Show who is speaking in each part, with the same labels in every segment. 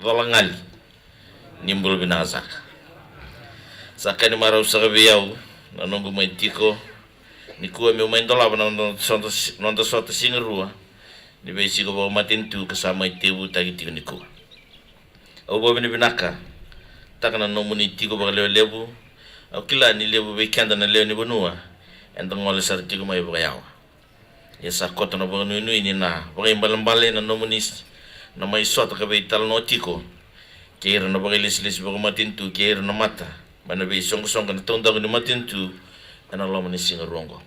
Speaker 1: Valangali nimbul binazak sakani marau sagabiau na nongo maitiko ni kuwa meu maindola na nonda sota singarua ni besi ko ba matintu kasama itebu tagiti ni kuwa au ba binaka takana no munitiko ba lebu au kila ni lebu be kanda na leo ni bonua enda ngole sartiko mai ba yawa yesa kota na ba nui ni na ba imbalambale na no munis na mai sota ka be tal no tiko kira na ba lis ba matintu kira na mata mana be song na tonda ni matintu ana lo ni singarongo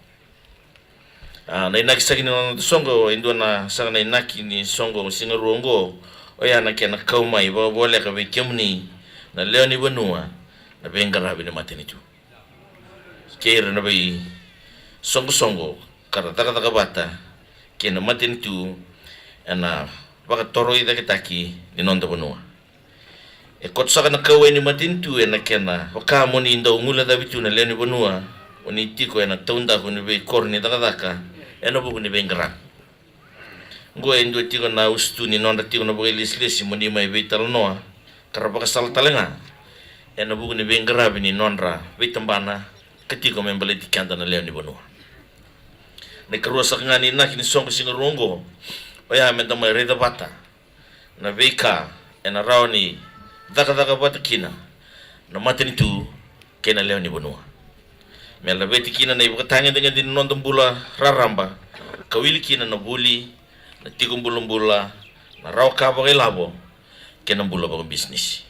Speaker 1: na inaki na songo indo na sanga na inaki ni songo singarongo oya na kena kaumai ba bole ka be kemni na leo ni bonua na be ngarabi ni matinitu kira na be songo kara taka bata kena matinitu ana baka toroi da kitaki ni nonda bonua e kot saka na kawe ni matintu e na kena waka moni inda ungula da bitu na leo ni bonua oni tiko e na tonda ko ni be korni daka e no buku ni be ngara ngo e ndo tiko na ustu ni nonda tiko na bo lislis moni mai be talnoa kara baka sal talenga e no buku ni be ngara ni nonra be tambana ketiko membele tikanda na leo ni bonua ne karua saka ngani na kini songo singarongo oya menta mai reda bata na veka ena raoni daka bata kina na mateni tu kena leo ni bonua mela beti kina na ibu katanya dengan din nondom bula raramba kawili kina na buli na tigum bulum bula na raw ka ba labo kena bula ba bisnis